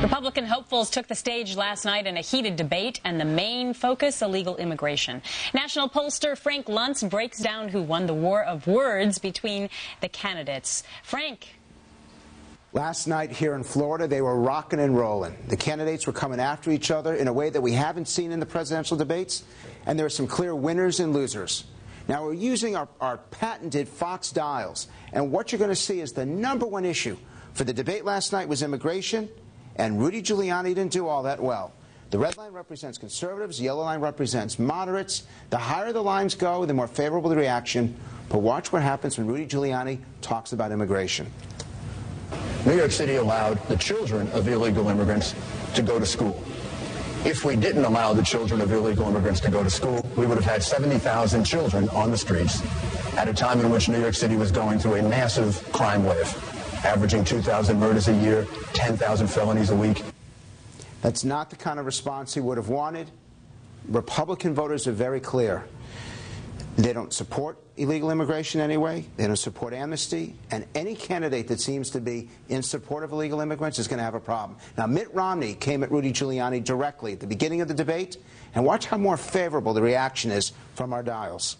Republican hopefuls took the stage last night in a heated debate, and the main focus, illegal immigration. National pollster Frank Luntz breaks down who won the war of words between the candidates. Frank. Last night here in Florida, they were rocking and rolling. The candidates were coming after each other in a way that we haven't seen in the presidential debates, and there are some clear winners and losers. Now, we're using our patented Fox dials, and what you're going to see is the #1 issue for the debate last night was immigration, and Rudy Giuliani didn't do all that well. The red line represents conservatives, the yellow line represents moderates. The higher the lines go, the more favorable the reaction. But watch what happens when Rudy Giuliani talks about immigration. New York City allowed the children of illegal immigrants to go to school. If we didn't allow the children of illegal immigrants to go to school, we would have had 70,000 children on the streets at a time in which New York City was going through a massive crime wave, averaging 2,000 murders a year, 10,000 felonies a week. That's not the kind of response he would have wanted. Republican voters are very clear. They don't support illegal immigration anyway. They don't support amnesty. And any candidate that seems to be in support of illegal immigrants is going to have a problem. Now, Mitt Romney came at Rudy Giuliani directly at the beginning of the debate. And watch how more favorable the reaction is from our dials.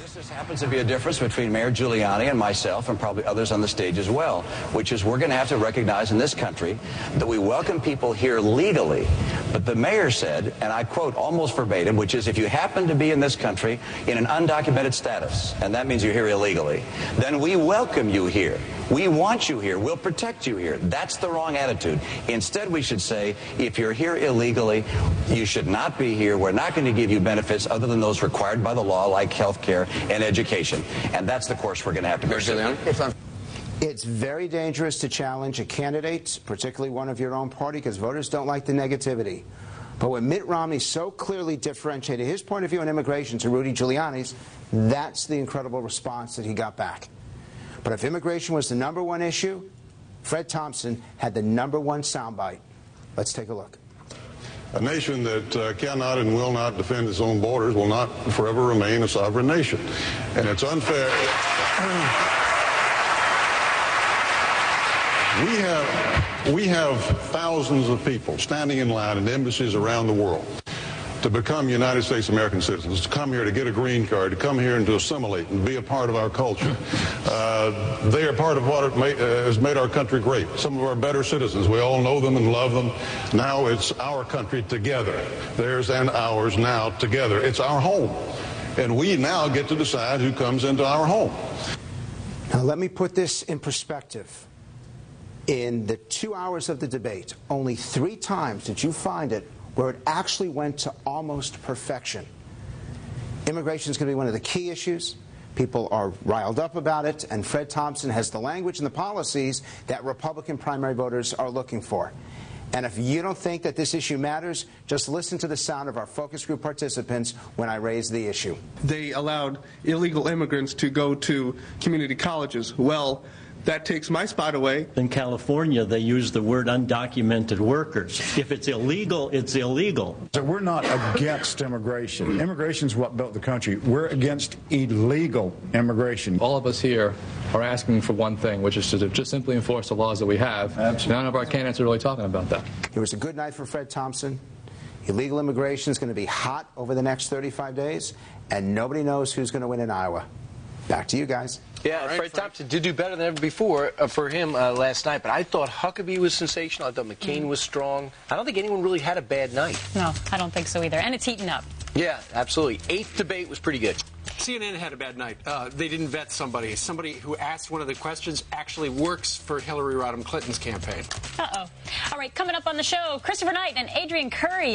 This just happens to be a difference between Mayor Giuliani and myself and probably others on the stage as well, which is we're going to have to recognize in this country that we welcome people here legally. But the mayor said, and I quote almost verbatim, which is if you happen to be in this country in an undocumented status, and that means you're here illegally, then we welcome you here. We want you here. We'll protect you here. That's the wrong attitude. Instead, we should say, if you're here illegally, you should not be here. We're not going to give you benefits other than those required by the law, like health care and education. And that's the course we're going to have to pursue. It's very dangerous to challenge a candidate, particularly one of your own party, because voters don't like the negativity. But when Mitt Romney so clearly differentiated his point of view on immigration to Rudy Giuliani's, that's the incredible response that he got back. But if immigration was the #1 issue, Fred Thompson had the #1 soundbite. Let's take a look. A nation that cannot and will not defend its own borders will not forever remain a sovereign nation. And it's unfair. We have thousands of people standing in line in embassies around the world to become United States American citizens, to come here to get a green card, to come here and to assimilate and be a part of our culture. They are part of what has made our country great. Some of our better citizens, we all know them and love them. Now it's our country together. Theirs and ours now together. It's our home. And we now get to decide who comes into our home. Now let me put this in perspective. In the 2 hours of the debate, only 3 times did you find it where it actually went to almost perfection. Immigration is going to be one of the key issues. People are riled up about it, and Fred Thompson has the language and the policies that Republican primary voters are looking for. And if you don't think that this issue matters, just listen to the sound of our focus group participants when I raise the issue. They allowed illegal immigrants to go to community colleges. Well, that takes my spot away. In California, they use the word undocumented workers. If it's illegal, it's illegal. So we're not against immigration. Immigration is what built the country. We're against illegal immigration. All of us here are asking for one thing, which is to just simply enforce the laws that we have. Absolutely. None of our candidates are really talking about that. It was a good night for Fred Thompson. Illegal immigration is going to be hot over the next 35 days, and nobody knows who's going to win in Iowa. Back to you guys. Yeah, right, Fred Thompson did do better than ever before for him last night, but I thought Huckabee was sensational. I thought McCain was strong. I don't think anyone really had a bad night. No, I don't think so either. And it's heating up. Yeah, absolutely. 8th debate was pretty good. CNN had a bad night. They didn't vet somebody. Somebody who asked one of the questions actually works for Hillary Rodham Clinton's campaign. Uh-oh. All right, coming up on the show, Christopher Knight and Adrian Curry.